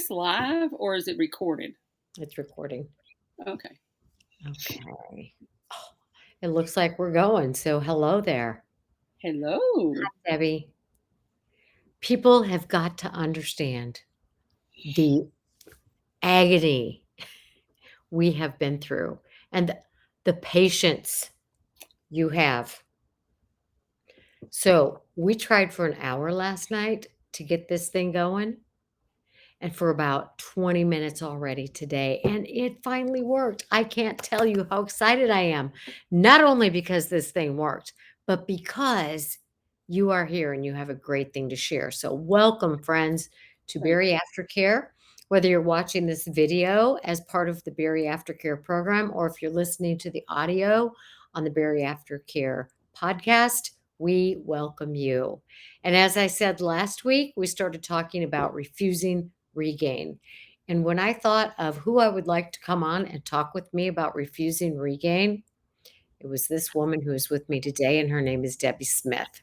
this live or is it recorded? It's recording. Okay. Okay. Oh, it looks like we're going. So hello there, Hello. Debbie. People have got to understand the agony we have been through and the patience you have. So we tried for an hour last night to get this thing going, and for about 20 minutes already today, and it finally worked. I can't tell you how excited I am, not only because this thing worked, but because you are here and you have a great thing to share. So welcome, friends, to Thank Bariatric Care. Whether you're watching this video as part of the Bariatric Care program, or if you're listening to the audio on the Bariatric Care podcast, we welcome you. And as I said last week, we started talking about refusing regain. And when I thought of who I would like to come on and talk with me about refusing regain, it was this woman who is with me today, and her name is Debbie Smith.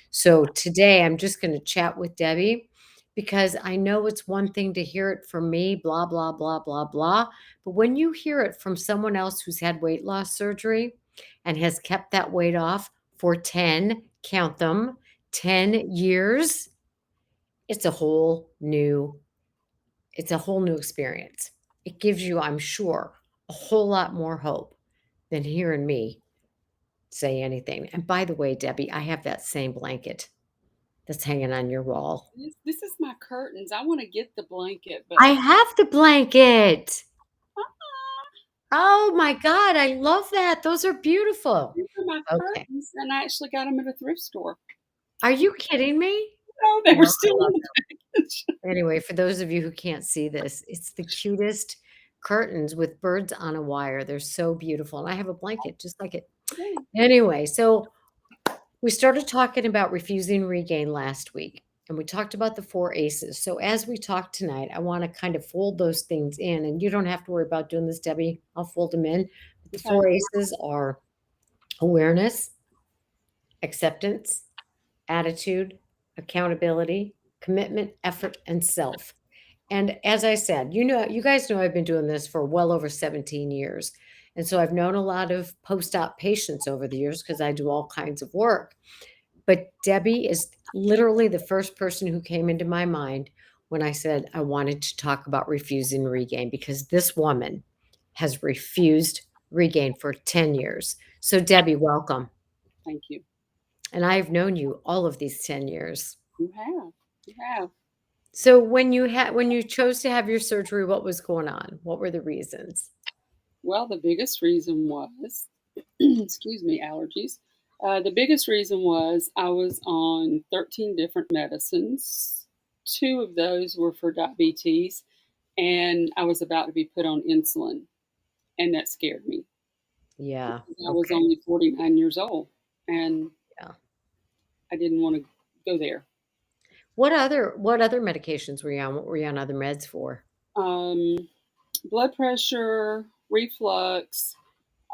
So today I'm just going to chat with Debbie because I know it's one thing to hear it from me, blah, blah, blah, blah, blah. But when you hear it from someone else who's had weight loss surgery and has kept that weight off for 10, count them, 10 years, it's a whole new it's a whole new experience. It gives you, I'm sure, a whole lot more hope than hearing me say anything. And by the way, Debbie, I have that same blanket that's hanging on your wall. This is my curtains. I want to get the blanket, but I have the blanket. uh-uh, Oh my God, I love that. Those are beautiful. these are my Okay. curtains, and I actually got them at a thrift store. Are you kidding me? Oh, they Oh, were I still love in the package. it. Anyway, for those of you who can't see this, it's the cutest curtains with birds on a wire. They're so beautiful. And I have a blanket just like it. Yay. Anyway, so we started talking about refusing regain last week, and we talked about the four ACEs. So as we talk tonight, I want to kind of fold those things in, and you don't have to worry about doing this, Debbie. I'll fold them in. But the Okay. four ACEs are awareness, acceptance, attitude, accountability, commitment, effort, and self. And as I said, you guys know I've been doing this for well over 17 years. And so I've known a lot of post-op patients over the years because I do all kinds of work. But Debbie is literally the first person who came into my mind when I said I wanted to talk about refusing regain because this woman has refused regain for 10 years. So, Debbie, welcome. Thank you. And I've known you all of these 10 years. You have. You have. So, when you chose to have your surgery, what was going on? What were the reasons? Well, the biggest reason was, excuse me, allergies. The biggest reason was I was on 13 different medicines. Two of those were for diabetes, and I was about to be put on insulin, and that scared me. Yeah. I was Okay. only 49 years old, and Yeah. I didn't want to go there. What other medications were you on? What were you on other meds for? Um, Blood pressure, reflux,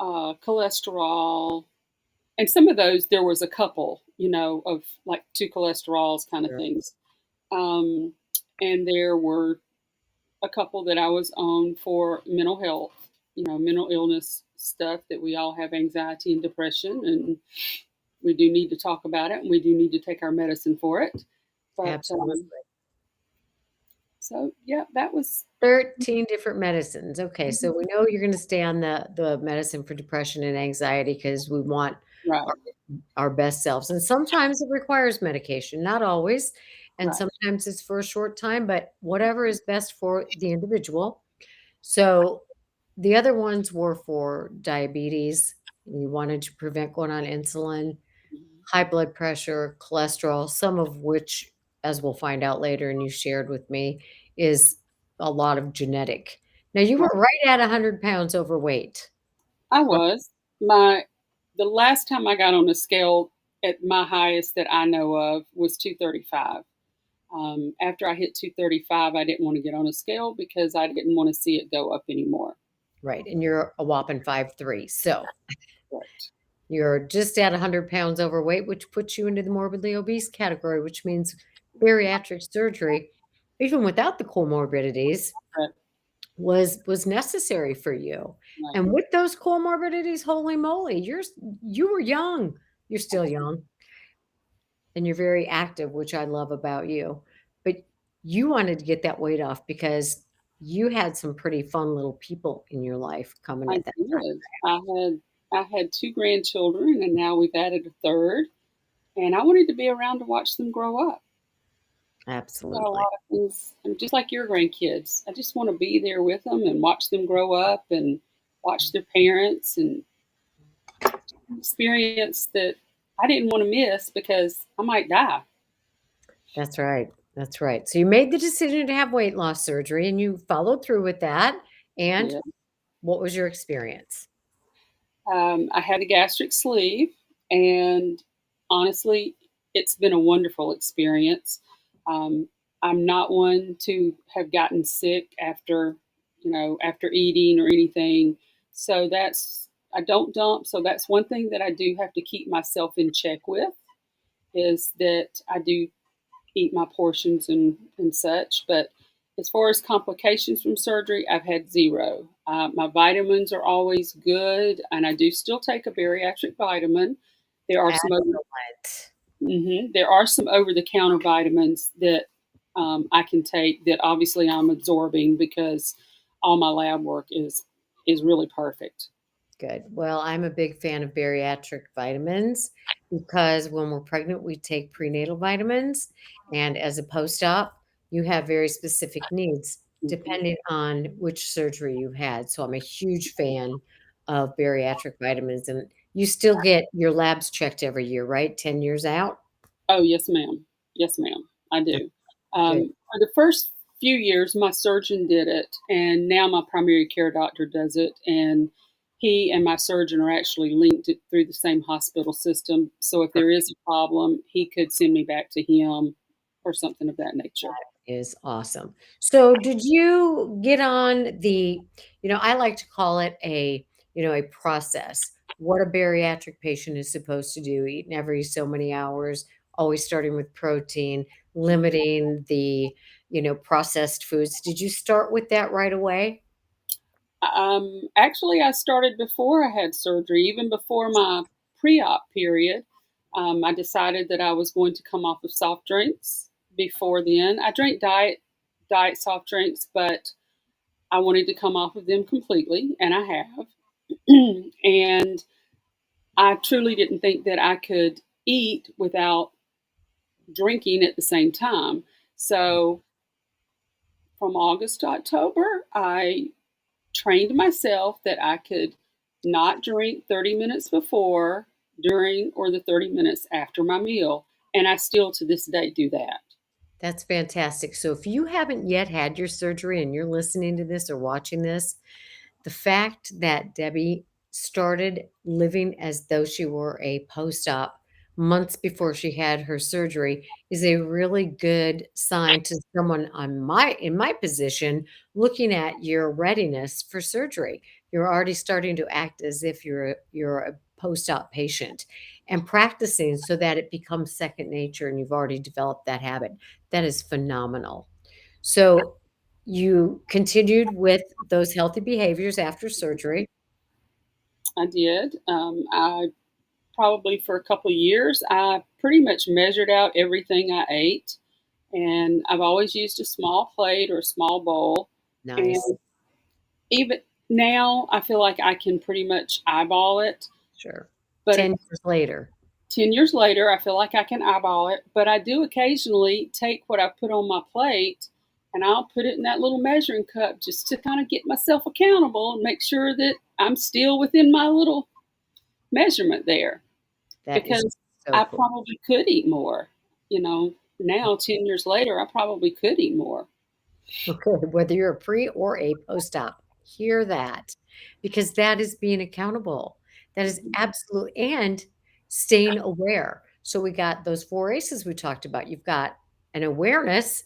cholesterol, and some of those there was a couple, of like two cholesterols kind of Sure. things. Um, and there were a couple that I was on for mental health, mental illness stuff that we all have anxiety and depression, and we do need to talk about it, and we do need to take our medicine for it. But Absolutely. so yeah, that was 13 different medicines. Okay, so mhm, we know you're gonna stay on the medicine for depression and anxiety because we want right, our our best selves, and sometimes it requires medication, not always, and right. sometimes it's for a short time, but whatever is best for the individual. So, the other ones were for diabetes, you wanted to prevent going on insulin, Mhm. high blood pressure, cholesterol, some of which, as we'll find out later and you shared with me, is a lot of genetic. Now, you were Right. right at 100 pounds overweight. I Right. was. My The last time I got on a scale at my highest that I know of was 235. After I hit 235, I didn't want to get on a scale because I didn't want to see it go up anymore. Right, and you're a whopping 5'3", so Right. you're just at 100 pounds overweight, which puts you into the morbidly obese category, which means bariatric surgery even without the comorbidities, But, was necessary for you. right. And with those comorbidities, holy moly, you were young. You're still young and you're very active, which I love about you. But you wanted to get that weight off because you had some pretty fun little people in your life coming I at that time. did. I had 2 grandchildren, and now we've added a third, and I wanted to be around to watch them grow up. Got a Absolutely. lot of things just like your grandkids. I just wanna be there with them and watch them grow up and watch their parents and experience that I didn't wanna miss because I might die. That's right. That's right. So you made the decision to have weight loss surgery and you followed through with that. And Yeah. what was your experience? I had a gastric sleeve, and honestly, it's been a wonderful experience. Um, I'm not one to have gotten sick after, after eating or anything. So I don't dump. So that's one thing that I do have to keep myself in check with is that I do eat my portions and such. But as far as complications from surgery, I've had zero. My vitamins are always good, and I do still take a bariatric vitamin. There are some over, Excellent. there are some over the counter vitamins that I can take that obviously I'm absorbing because all my lab work is really perfect. Good. Well, I'm a big fan of bariatric vitamins because when we're pregnant, we take prenatal vitamins. And as a post op, you have very specific needs Mhm. depending on which surgery you've had. So I'm a huge fan of bariatric vitamins. And you still get your labs checked every year, right? 10 years out? Oh, yes, ma'am. Yes, ma'am. I do. Good. For the first few years, my surgeon did it, and now my primary care doctor does it. And he and my surgeon are actually linked through the same hospital system. So if there is a problem, he could send me back to him or something of that nature. Is awesome. So did you get on I like to call it a process. What a bariatric patient is supposed to do, eating every so many hours, always starting with protein, limiting the processed foods. Did you start with that right away? Actually, I started before I had surgery, even before my pre-op period. I decided that I was going to come off of soft drinks before then. I drank diet soft drinks, but I wanted to come off of them completely, and I have. And I truly didn't think that I could eat without drinking at the same time. So from August to October, I trained myself that I could not drink 30 minutes before, during, or the 30 minutes after my meal. And I still to this day do that. That's fantastic. So if you haven't yet had your surgery and you're listening to this or watching this, the fact that Debbie started living as though she were a post-op months before she had her surgery is a really good sign to someone in my position looking at your readiness for surgery. You're already starting to act as if you're a post-op patient and practicing so that it becomes second nature and you've already developed that habit. That is phenomenal. So you continued with those healthy behaviors after surgery. I did. I probably for a couple of years, I pretty much measured out everything I ate. And I've always used a small plate or a small bowl. Nice. And even now, I feel like I can pretty much eyeball it. Sure. But 10 years later. 10 years later, I feel like I can eyeball it, but I do occasionally take what I put on my plate and I'll put it in that little measuring cup just to kind of get myself accountable and make sure that I'm still within my little measurement there That is because so I cool. probably could eat more. Now 10 years later, I probably could eat more. Okay, whether you're a pre or a post-op, hear that because that is being accountable. That is absolute and staying aware. So we got those 4 ACEs we talked about. You've got an awareness,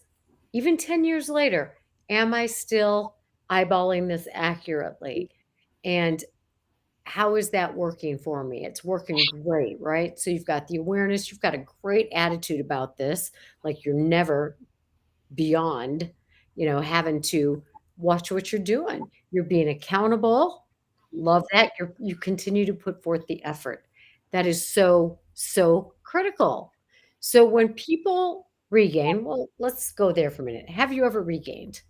even 10 years later, am I still eyeballing this accurately? And how is that working for me? It's working great, right? So you've got the awareness, you've got a great attitude about this, like you're never beyond, having to watch what you're doing. You're being accountable. Love Mhm. that. You continue to put forth the effort. That is so, so critical. So when people regain, well, let's go there for a minute. Have you ever regained?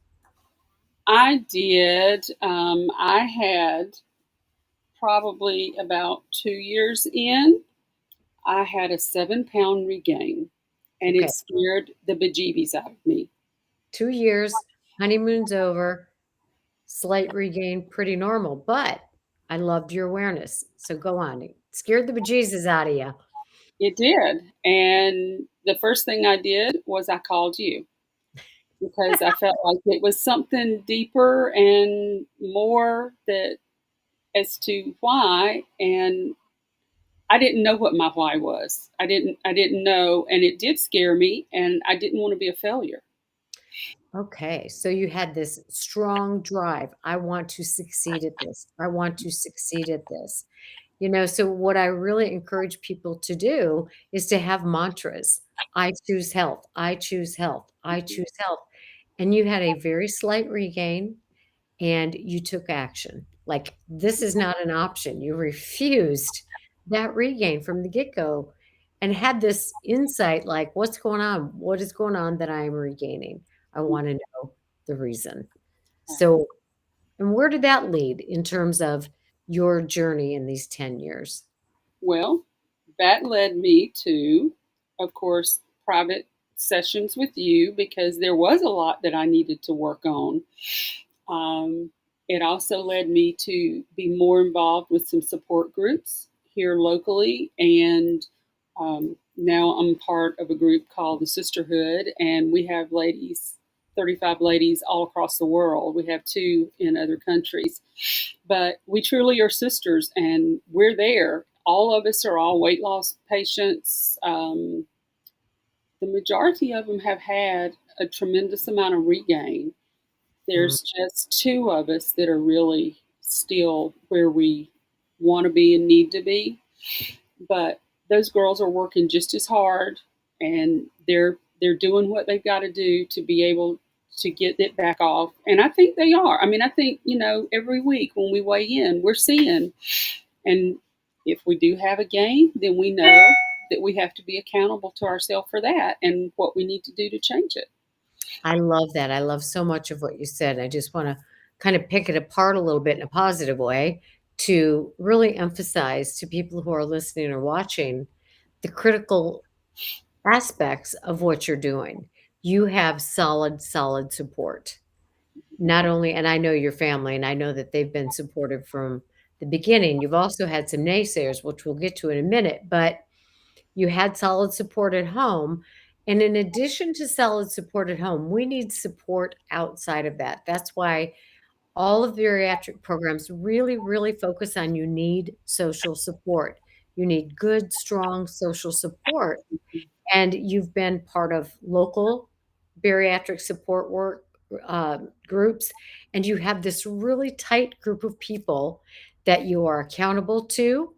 I did. I had probably about 2 years in, I had a 7-pound regain, and Okay. it scared the bejeebies out of me. 2 years, honeymoon's over, slight regain, pretty normal. But I loved your awareness. So go on. It scared the bejesus out of you. It did. And the first thing I did was I called you because I felt like it was something deeper and more that as to why. And I didn't know what my why was. I didn't know, and it did scare me, and I didn't want to be a failure. Okay, so you had this strong drive. I want to succeed at this. I want to succeed at this. So what I really encourage people to do is to have mantras. I choose health. I choose health. I Mhm. choose health. And you had a very slight regain and you took action. Like, this is not an option. You refused that regain from the get go and had this insight like, what's going on? What is going on that I am regaining? I want to know the reason. So, and where did that lead in terms of your journey in these 10 years? Well, that led me to, of course, private sessions with you because there was a lot that I needed to work on. Um, it also led me to be more involved with some support groups here locally. And now I'm part of a group called the Sisterhood, and we have ladies, 35 ladies all across the world. We have two in other countries. But we truly are sisters, and we're there. All of us are all weight loss patients. The majority of them have had a tremendous amount of regain. Mm, There's just two of us that are really still where we want to be and need to be. But those girls are working just as hard, and they're doing what they've got to do to be able to get it back off. And I think they are. I mean, I think, every week when we weigh in, we're seeing. And if we do have a gain, then we know that we have to be accountable to ourselves for that and what we need to do to change it. I love that. I love so much of what you said. I just want to kind of pick it apart a little bit in a positive way to really emphasize to people who are listening or watching the critical aspects of what you're doing. You have solid, solid support. Not only, and I know your family, and I know that they've been supportive from the beginning. You've also had some naysayers, which we'll get to in a minute, but you had solid support at home. And in addition to solid support at home, we need support outside of that. That's why all of the bariatric programs really, really focus on you need social support. You need good, strong social support, and you've been part of local bariatric support work groups, and you have this really tight group of people that you are accountable to,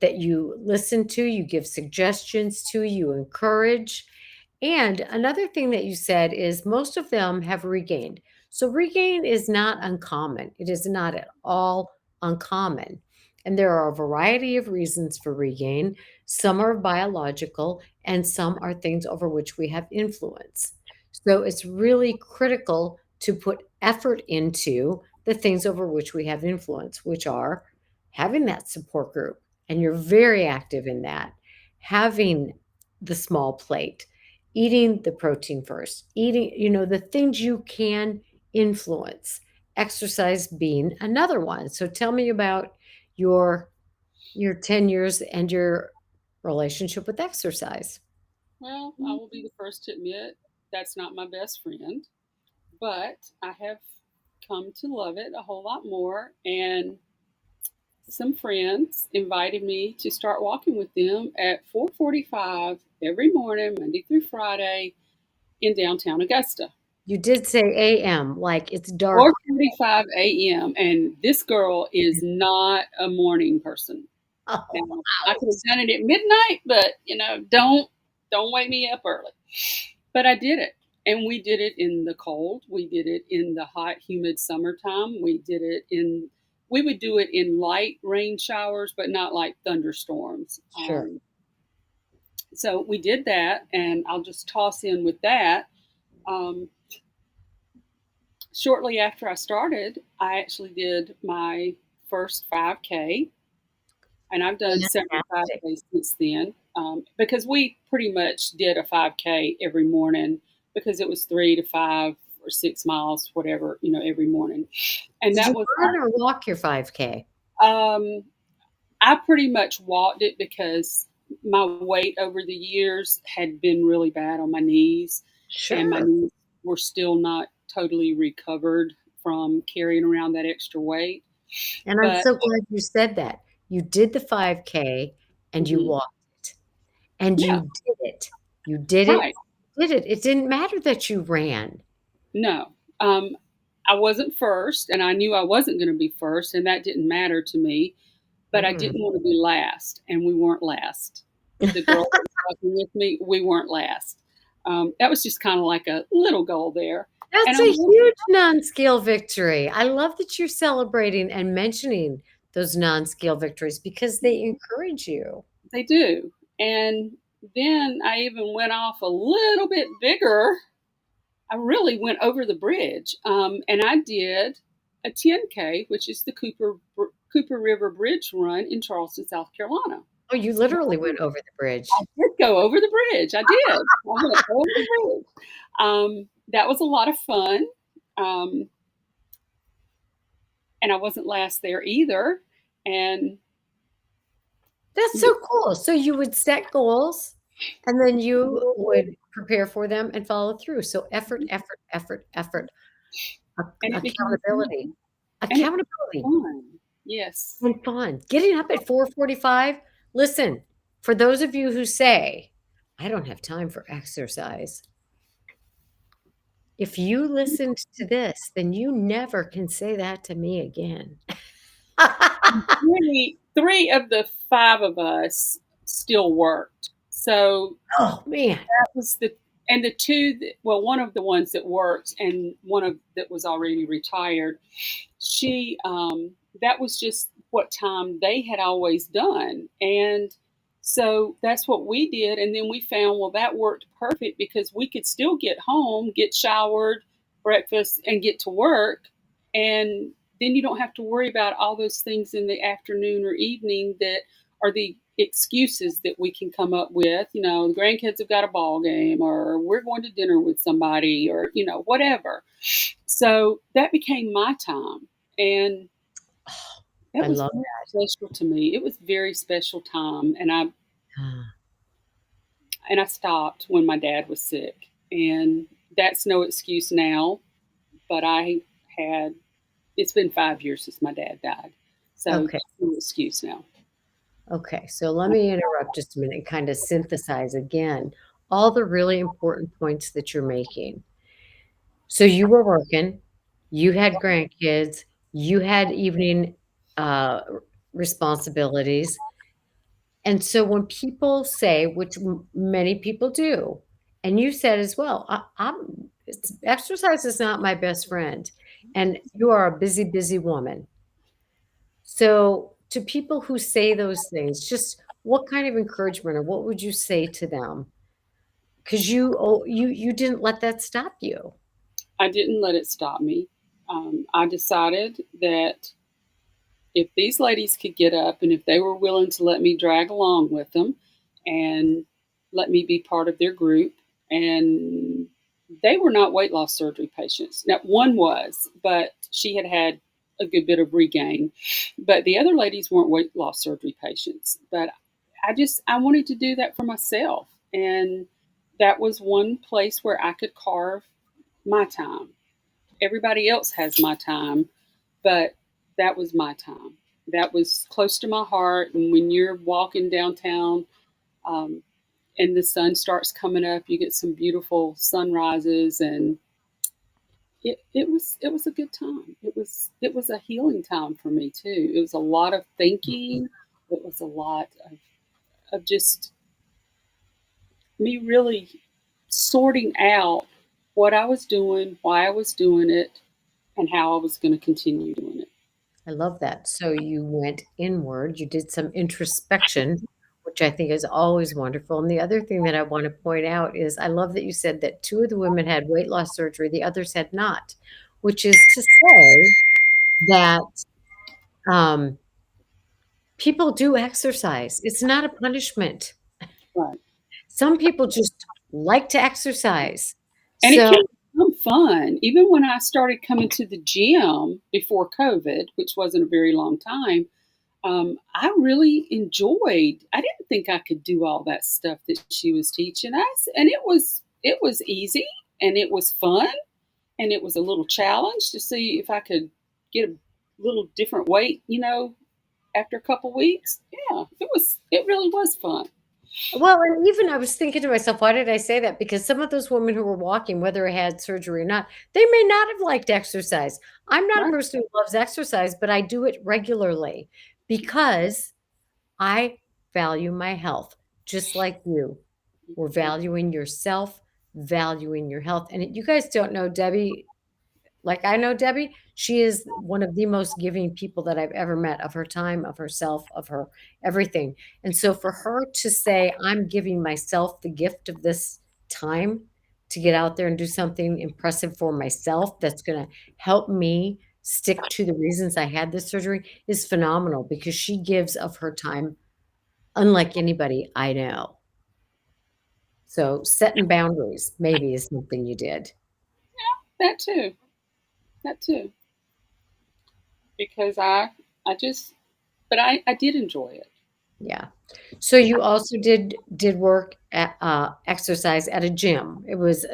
that you listen to, you give suggestions to, you encourage. And another thing that you said is most of them have regained. So regain is not uncommon. It is not at all uncommon. And there are a variety of reasons for regain. Some are biological, and some are things over which we have influence. So it's really critical to put effort into the things over which we have influence, which are having that support group, and you're very active in that, having the small plate, eating the protein first, eating, the things you can influence, exercise being another one. So tell me about your your 10 years and your relationship with exercise. Well, I will be the first to admit that's not my best friend, but I have come to love it a whole lot more. And some friends invited me to start walking with them at 4:45 every morning, Monday through Friday, in downtown Augusta. You did say AM, like it's dark. 4:45 a.m. And this girl is not a morning person. Oh, Now, I could have done it at midnight, but don't wake me up early. But I did it. And we did it in the cold. We did it in the hot, humid summertime. We would do it in light rain showers, but not like thunderstorms. Sure. So we did that, and I'll just toss in with that. Um, Shortly after I started, I actually did my first 5K, and I've done several Fantastic. 5Ks since then, because we pretty much did a 5K every morning because it was 3 to 5 or 6 miles, whatever, every morning. And Did that you was run or walk your 5K? I pretty much walked it because my weight over the years had been really bad on my knees, and my Sure. knees were still not totally recovered from carrying around that extra weight. And I'm But so glad you said that. You did the 5K and you mhm, walked it, and yeah, you did it. You did it, right. did it. It didn't matter that you ran. No, I wasn't first, and I knew I wasn't going to be first, and that didn't matter to me. But I Mm. didn't want to be last, and we weren't last. The girl that was walking with me, we weren't last. That was just kind of like a little goal there, and That's I a was huge non-scale victory. I love that you're celebrating and mentioning those non-scale victories because they encourage you. they do. And then I even went off a little bit bigger. I really went over the bridge, and I did a 10K, which is the Cooper River Bridge Run in Charleston, South Carolina. Oh, you literally went over the bridge. I did go over the bridge. I did. I went over the bridge. That was a lot of fun, um, and I wasn't last there either. And That's so cool. So you would set goals and then you would prepare for them and follow through. So effort, effort, effort, effort, and it became accountability, fun. And it became accountability fun. Yes, and fun. Getting up at 4:45. Listen, for those of you who say, I don't have time for exercise. If you listened to this, then you never can say that to me again. three of the five of us still worked. So Oh, man. that was the two well, one of the ones that worked and one of that was already retired. She That was just what time they had always done, and so that's what we did. And then we found, well, that worked perfect because we could still get home, get showered, breakfast, and get to work, and then you don't have to worry about all those things in the afternoon or evening that are the excuses that we can come up with. The grandkids have got a ball game, or we're going to dinner with somebody, or whatever. So that became my time, and that I was love very that. special to me. It was very special time, and I stopped when my dad was sick, and that's no excuse now. But I had it's been 5 years since my dad died, so Okay. that's no excuse now. Okay, so let me interrupt just a minute and kind of synthesize again all the really important points that you're making. So you were working, you had grandkids, you had evening responsibilities. And so when people say, which many people do, and you said as well, exercise is not my best friend. And you are a busy, busy woman. So, to people who say those things, just what kind of encouragement or what would you say to them? Because you didn't let that stop you. I didn't let it stop me. I decided that if these ladies could get up and if they were willing to let me drag along with them and let me be part of their group, and they were not weight loss surgery patients. Now, one was, but she had had a good bit of regain, but the other ladies weren't weight loss surgery patients. But I wanted to do that for myself, and that was one place where I could carve my time. Everybody else has my time, but that was my time. That was close to my heart. And when you're walking downtown, um, and the sun starts coming up, you get some beautiful sunrises, and it was a good time. It was a healing time for me too. It was a lot of thinking. It was a lot of just me really sorting out. what I was doing, why I was doing it, and how I was going to continue doing it. I love that. So you went inward, you did some introspection, which I think is always wonderful. And the other thing that I want to point out is I love that you said that two of the women had weight loss surgery, the others had not, which is to say that um, people do exercise. It's not a punishment. Right. Some people just like to exercise. And it So, can become fun. Even when I started coming to the gym before COVID, which wasn't a very long time, I really enjoyed. I didn't think I could do all that stuff that she was teaching us, and it was easy and it was fun and it was a little challenge to see if I could get a little different weight. After a couple weeks, yeah, it really was fun. well, and even I was thinking to myself, why did I say that? Because some of those women who were walking, whether I had surgery or not, they may not have liked exercise. I'm not a Right. person who loves exercise, but I do it regularly because I value my health, just like you. We're valuing yourself, valuing your health. And you guys don't know Debbie like I know Debbie, she is one of the most giving people that I've ever met of her time, of herself, of her everything. And so for her to say, I'm giving myself the gift of this time to get out there and do something impressive for myself that's going to help me stick to the reasons I had this surgery is phenomenal because she gives of her time unlike anybody I know. So setting boundaries maybe is something you did. That too. That too. Because I just, but I did enjoy it. Yeah. So you also did work at, exercise at a gym. It was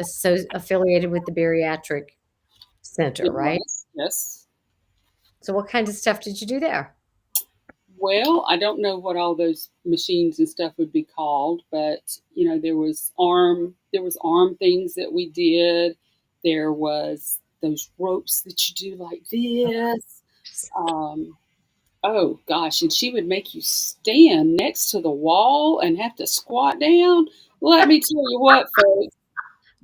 affiliated with the bariatric center, It right? was, yes. So what kind of stuff did you do there? Well, I don't know what all those machines and stuff would be called, but there was arm things that we did. There was those ropes that you do like this. Um, oh gosh, and she would make you stand next to the wall and have to squat down. Let me tell you what, folks,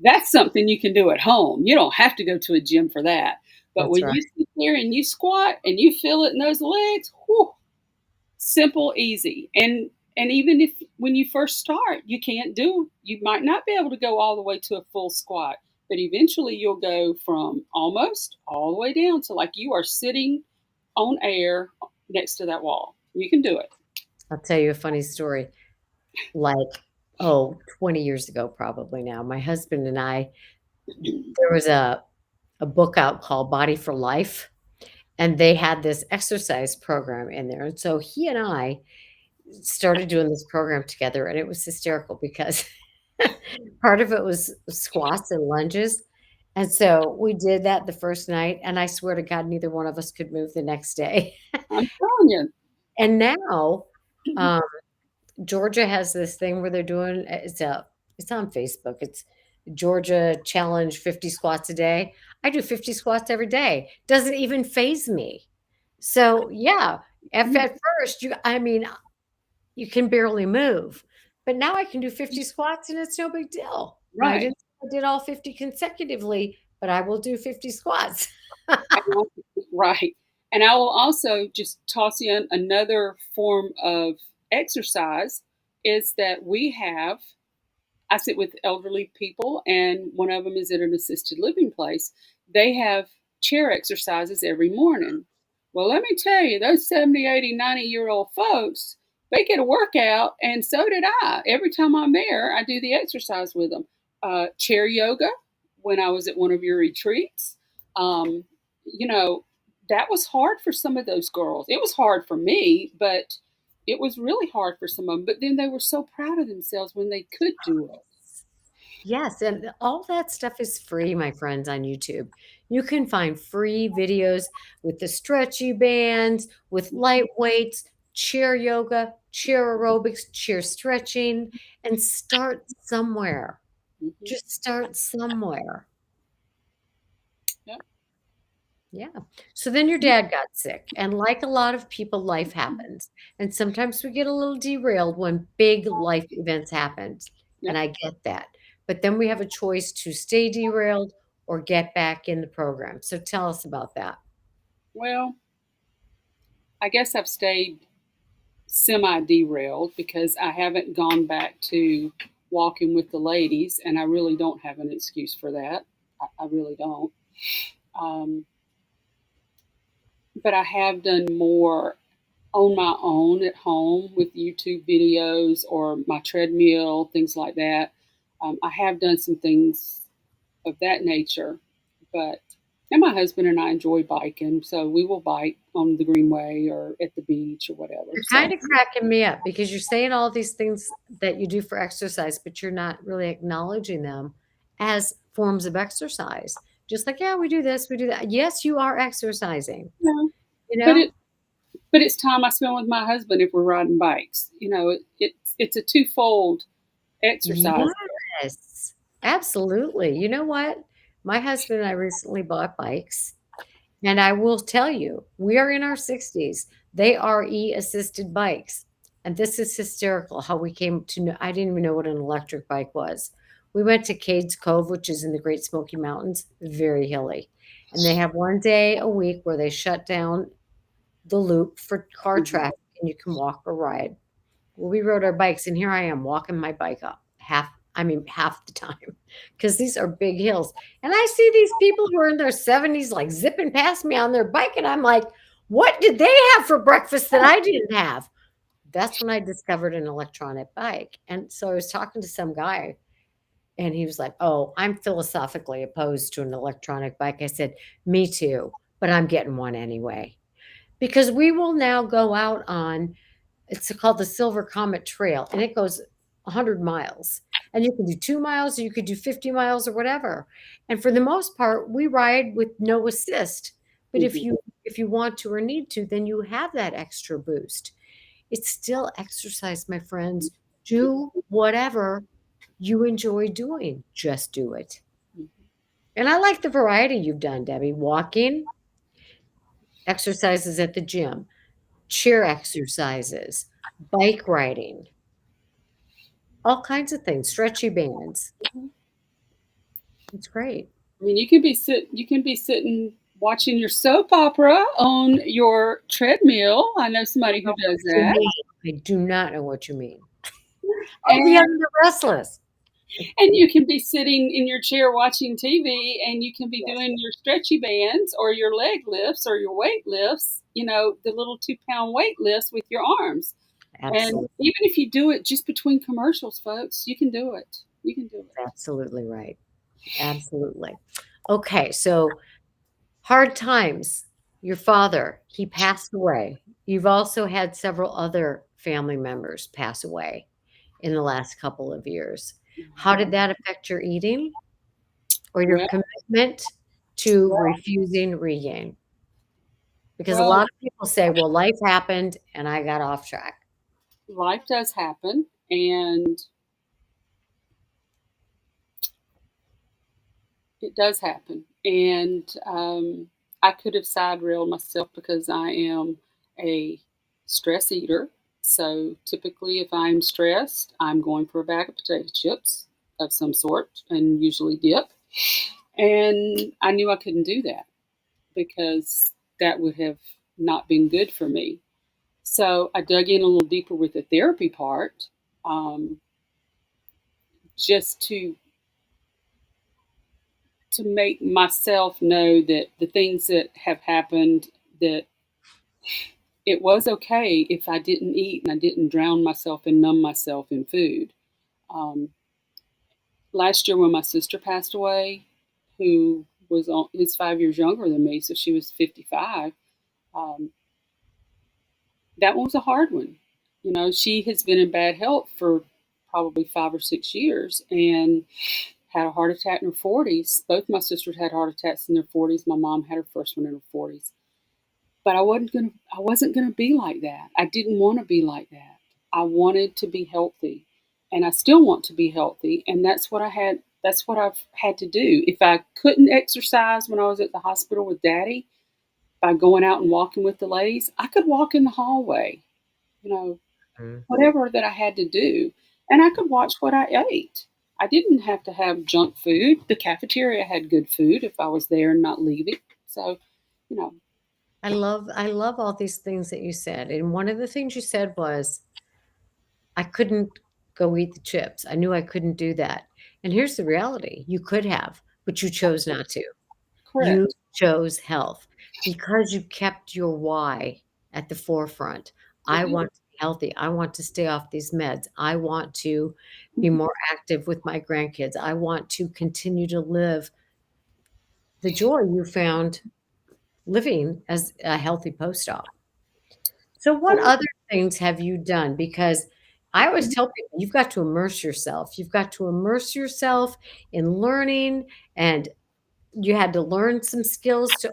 that's something you can do at home. You don't have to go to a gym for that. But That's when right. you sit there and you squat and you feel it in those legs, whew, simple, easy. And even if when you first start, you might not be able to go all the way to a full squat, but eventually you'll go from almost all the way down to like you are sitting on air next to that wall. You can do it. I'll tell you a funny story. Like, oh, 20 years ago, probably now, my husband and I, there was a book out called Body for Life, and they had this exercise program in there. And so he and I started doing this program together, and it was hysterical because part of it was squats and lunges, and so we did that the first night, and I swear to God, neither one of us could move the next day. I'm telling And now, you. um, Georgia has this thing where they're doing it's on Facebook. It's Georgia Challenge 50 squats a day. I do 50 squats every day. Doesn't even phase me. So, yeah, at first, I mean, you can barely move. But now I can do 50 squats and it's no big deal. Now I Right. didn't say I did all 50 consecutively, but I will do 50 squats. And right. And I will also just toss in another form of exercise is that I sit with elderly people, and one of them is at an assisted living place. They have chair exercises every morning. Well, let me tell you, those 70, 80, 90-year-old folks, they get a workout, and so did I. Every time I'm there, I do the exercise with them. Chair yoga when I was at one of your retreats. Um, you know, that was hard for some of those girls. It was hard for me, but it was really hard for some of them. But then they were so proud of themselves when they could do it. Yes, and all that stuff is free, my friends, on YouTube. You can find free videos with the stretchy bands, with light weights, chair yoga, chair aerobics, chair stretching, and start somewhere. Mhm. Just start somewhere. Yep. Yeah. So then your dad got sick, and like a lot of people, life happens. And sometimes we get a little derailed when big life events happen, and Yep. I get that. but then we have a choice to stay derailed or get back in the program. So tell us about that. Well, I guess I've stayed semi derailed because I haven't gone back to walking with the ladies, and I really don't have an excuse for that. I really don't. Um, but I have done more on my own at home with YouTube videos or my treadmill, things like that. I have done some things of that nature, but and my husband and I enjoy biking, so we will bike on the greenway or at the beach or whatever. You're So kind of cracking me up because you're saying all these things that you do for exercise, but you're not really acknowledging them as forms of exercise. Just like, yeah, we do this, we do that. Yes, you are exercising, yeah, you but know? it's time I spend with my husband if we're riding bikes. It's a twofold exercise. Yes, absolutely. You know what? My husband and I recently bought bikes, and I will tell you, we are in our 60s. They are e-assisted bikes. And this is hysterical how we came to know. I didn't even know what an electric bike was. We went to Cades Cove, which is in the Great Smoky Mountains, very hilly. And they have one day a week where they shut down the loop for car Mhm. traffic and you can walk or ride. Well, we rode our bikes, and here I am walking my bike up half the time because these are big hills. And I see these people who are in their 70s like zipping past me on their bike, and I'm like, what did they have for breakfast that I didn't have? That's when I discovered an electronic bike. And so I was talking to some guy, and he was like, oh, I'm philosophically opposed to an electronic bike. I said, me too, but I'm getting one anyway. Because we will now go out on it's called the Silver Comet Trail, and it goes 100 miles. And you can do 2 miles, or you could do 50 miles or whatever. And for the most part, we ride with no assist. But Mhm. if you want to or need to, then you have that extra boost. It's still exercise, my friends. Do whatever you enjoy doing. Just do it. And I like the variety you've done, Debbie. Walking, exercises at the gym, chair exercises, bike riding, all kinds of things, stretchy bands. Mhm. It's great. I mean, you can be sitting watching your soap opera on your treadmill. I know I somebody know who does what you that. mean. I do not know what you mean. Oh, yeah, And the restless. and you can be sitting in your chair watching TV, and you can be Yes, doing your stretchy bands or your leg lifts or your weight lifts, the little 2-pound weight lifts with your arms. And absolutely, even if you do it just between commercials, folks, you can do it. You can do it. absolutely right. Absolutely. Okay, so hard times. Your father, he passed away. You've also had several other family members pass away in the last couple of years. How did that affect your eating or your Well, commitment to refusing regain? Because a well, lot of people say, "Well, life happened and I got off track." life does happen, and it does happen. And I could have side railed myself because I am a stress eater. So typically, if I'm stressed, I'm going for a bag of potato chips of some sort and usually dip. And I knew I couldn't do that because that would have not been good for me. So I dug in a little deeper with the therapy part, um, just to make myself know that the things that have happened, that it was okay if I didn't eat and I didn't drown myself and numb myself in food. Um, Last year when my sister passed away, who is 5 years younger than me, so she was 55. Um, that one was a hard one. She has been in bad health for probably 5 or 6 years and had a heart attack in her 40s. Both my sisters had heart attacks in their 40s. My mom had her first one in her 40s. But I wasn't gonna be like that. I didn't want to be like that. I wanted to be healthy, and I still want to be healthy, and that's what I've had to do. If I couldn't exercise when I was at the hospital with Daddy by going out and walking with the ladies, I could walk in the hallway, you know, Mm. whatever that I had to do, and I could watch what I ate. I didn't have to have junk food. The cafeteria had good food if I was there and not leaving. So, you know, I love all these things that you said, and one of the things you said was, "I couldn't go eat the chips." I knew I couldn't do that, and here's the reality, you could have, but you chose not to. You correct. chose health because you kept your why at the forefront. I I did. want to be healthy. I want to stay off these meds. I want to be more active with my grandkids. I want to continue to live the joy you found living as a healthy post-op. So what Oh, other things have you done? Because I always tell people you've got to immerse yourself. You've got to immerse yourself in learning, and you had to learn some skills to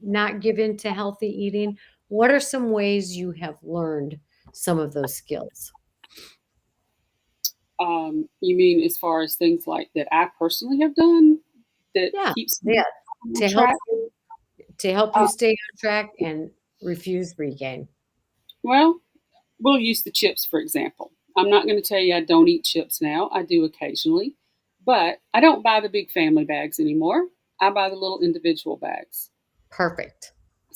not give in to healthy eating. What are some ways you have learned some of those skills? you mean as far as things like that I personally have done that Yeah, keeps me yeah, on to help track? you to help Uh, you stay on track and refuse regain. well, we'll use the chips for example. I'm not going to tell you I don't eat chips now. I do occasionally, but I don't buy the big family bags anymore. I buy the little individual bags. Perfect.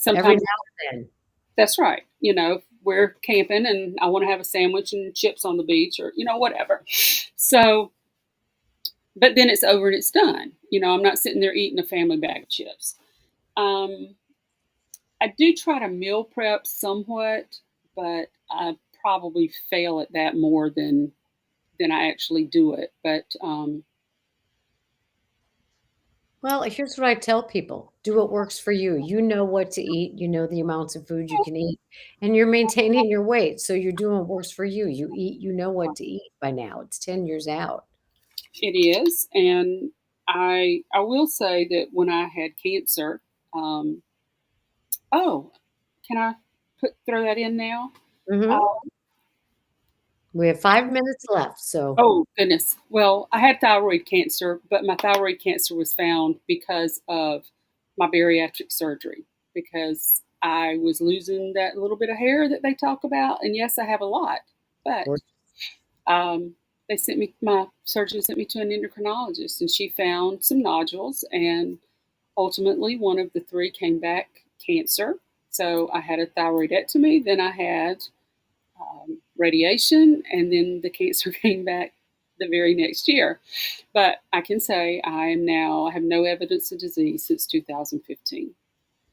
Every Sometimes now and then. that's right. We're camping and I want to have a sandwich and chips on the beach or, whatever. So, but then it's over and it's done. I'm not sitting there eating a family bag of chips. Um, I do try to meal prep somewhat, but I probably fail at that more than I actually do it. But Well, here's what I tell people. Do what works for you. You know what to eat, you know the amounts of food you can eat, and you're maintaining your weight, so you're doing what works for you. You know what to eat by now. It's 10 years out. it is, and I will say that when I had cancer, um, oh, can I throw that in now? Uh, Mhm. We have 5 minutes left, so Oh, goodness. Well, I had thyroid cancer, but my thyroid cancer was found because of my bariatric surgery, because I was losing that little bit of hair that they talk about. And yes, I have a lot, but we're um, my surgeon sent me to an endocrinologist, and she found some nodules. And ultimately, one of the three came back cancer. So I had a thyroidectomy, then I had radiation, and then the cancer came back the very next year. But I can say I have no evidence of disease since 2015.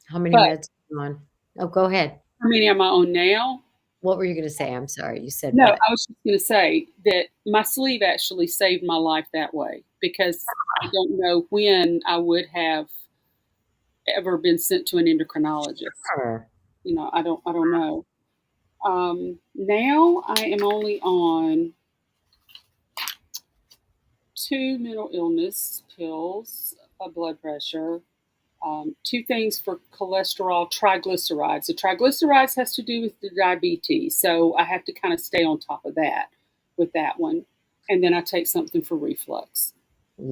how many But meds are you on? Oh, go ahead. how many am I on now? What were you gonna say? I'm sorry, you said No, what? I was just going to say that my sleeve actually saved my life that way because I don't know when I would have ever been sent to an endocrinologist. Sure. I don't know. Now I am only on two mental illness pills, a blood pressure, two things for cholesterol, triglycerides. The triglycerides has to do with the diabetes, so I have to kind of stay on top of that with that one. And then I take something for reflux.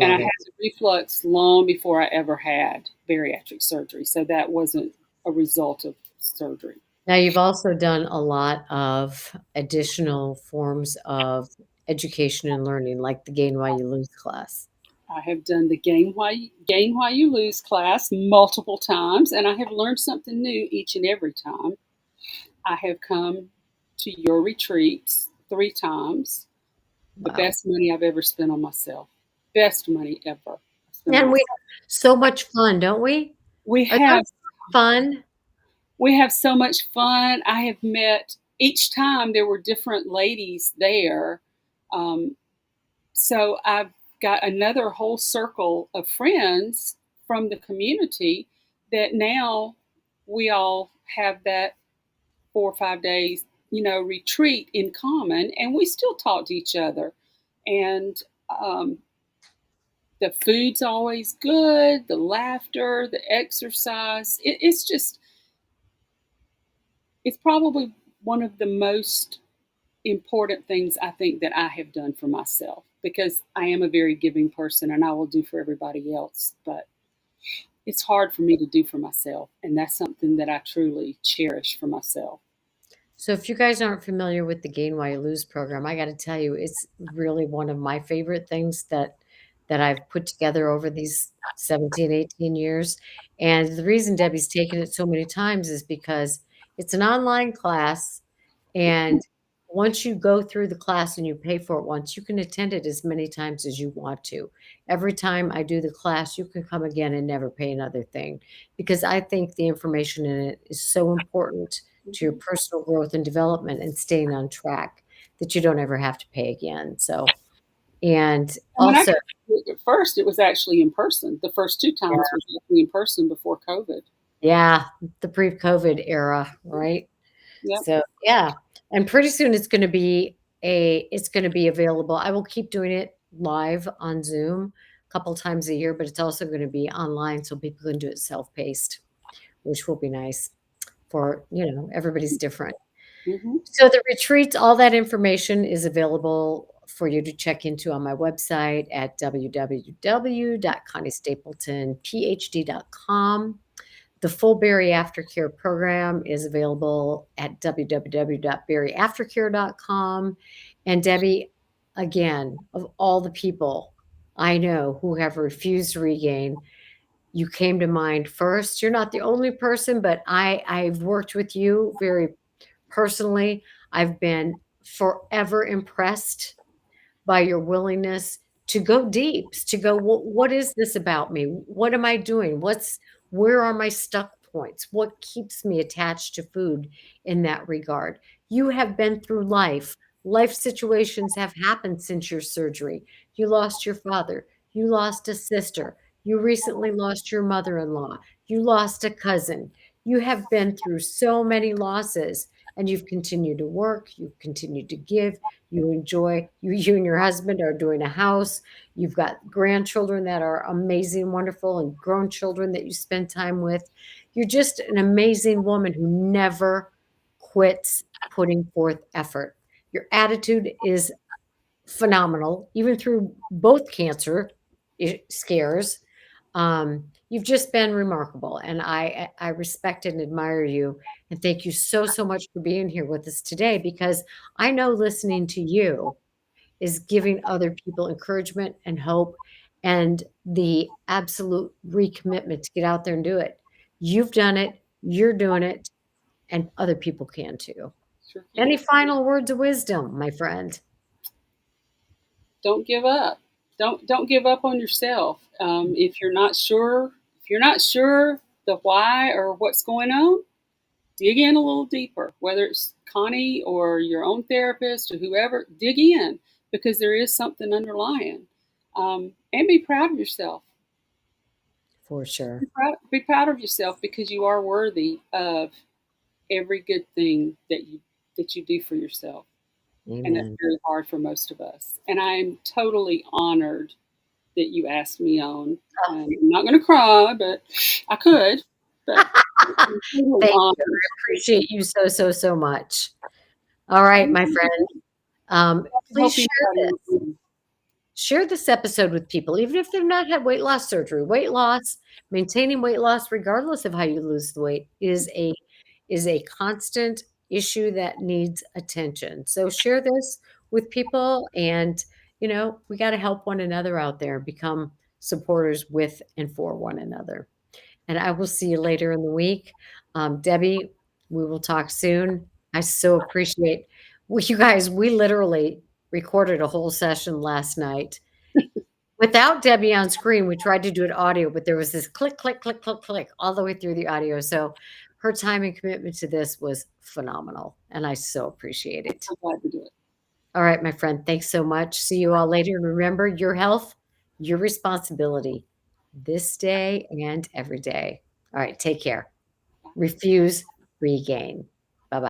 And I Love had it. the reflux long before I ever had bariatric surgery, so that wasn't a result of surgery. Now you've also done a lot of additional forms of education and learning, like the Gain While You Lose class. I have done the gain while you lose class multiple times, and I have learned something new each and every time. I have come to your retreats three times. The Wow. best money I've ever spent on myself. Best money ever I spent on And we myself. have so much fun, don't we? We Are have those fun? we have so much fun. I have met each time there were different ladies there. Um, so I've got another whole circle of friends from the community that now we all have that 4 or 5 days, retreat in common, and we still talk to each other. And um, the food's always good, the laughter, the exercise. It's probably one of the most important things I think that I have done for myself because I am a very giving person and I will do for everybody else. But it's hard for me to do for myself. And that's something that I truly cherish for myself. So if you guys aren't familiar with the Gain While You Lose program, I got to tell you, it's really one of my favorite things that I've put together over these 17, 18 years. And the reason Debbie's taken it so many times is because it's an online class, and once you go through the class and you pay for it once, you can attend it as many times as you want to. Every time I do the class, you can come again and never pay another thing, because I think the information in it is so important to your Mhm. personal growth and development and staying on track that you don't ever have to pay again. So, and And when I also, got to it at first, it was actually in person. The first 2 times was actually in person before COVID. yeah, the pre-COVID era, right? Yep. So, yeah, and pretty soon it's gonna be available. I will keep doing it live on Zoom a couple times a year, but it's also gonna be online so people can do it self-paced, which will be nice for, everybody's different. Mhm. So the retreats, all that information is available for you to check into on my website at www.conniestapletonphd.com. The full bariatric care program is available at www.bariatricare.com. And Debbie, again, of all the people I know who have refused regain, you came to mind first. You're not the only person, but I've worked with you very personally. I've been forever impressed by your willingness to go deep, to go, what is this about me? What am I doing? Where are my stuck points? What keeps me attached to food in that regard? You have been through life. Life situations have happened since your surgery. You lost your father. You lost a sister. You recently lost your mother in law. You lost a cousin. You have been through so many losses, and you've continued to work. You've continued to give. You and your husband are doing a house. You've got grandchildren that are amazing, wonderful, and grown children that you spend time with. You're just an amazing woman who never quits putting forth effort. Your attitude is phenomenal, even through both cancer scares. You've just been remarkable, and I respect and admire you, and thank you so, so much for being here with us today, because I know listening to you is giving other people encouragement and hope and the absolute recommitment to get out there and do it. You've done it, you're doing it, and other people can too. Sure Any can. final words of wisdom, my friend? Don't give up. Don't give up on yourself. If you're not sure the why or what's going on, dig in a little deeper. Whether it's Connie or your own therapist or whoever, dig in because there is something underlying. And be proud of yourself. For sure. Be proud of yourself because you are worthy of every good thing that you do for yourself. And that's Amen. very hard for most of us. And I'm totally honored that you asked me on. I'm not going to cry, but I could. But I'm totally Thank you. honored I appreciate you so, so, so much. All right, my friend. to Please help anybody. share this episode with people, even if they've not had weight loss surgery. Weight loss, maintaining weight loss, regardless of how you lose the weight, is a constant issue that needs attention. So share this with people, and we got to help one another out there, become supporters with and for one another. And I will see you later in the week. Debbie, we will talk soon. I so appreciate you guys. We literally recorded a whole session last night without Debbie on screen. We tried to do it audio, but there was this click, click, click, click, click all the way through the audio. So her time and commitment to this was phenomenal, and I so appreciate it. I'm glad to do it. All right, my friend. Thanks so much. See you all later. And remember, your health, your responsibility this day and every day. All right, take care. Refuse, regain. Bye bye.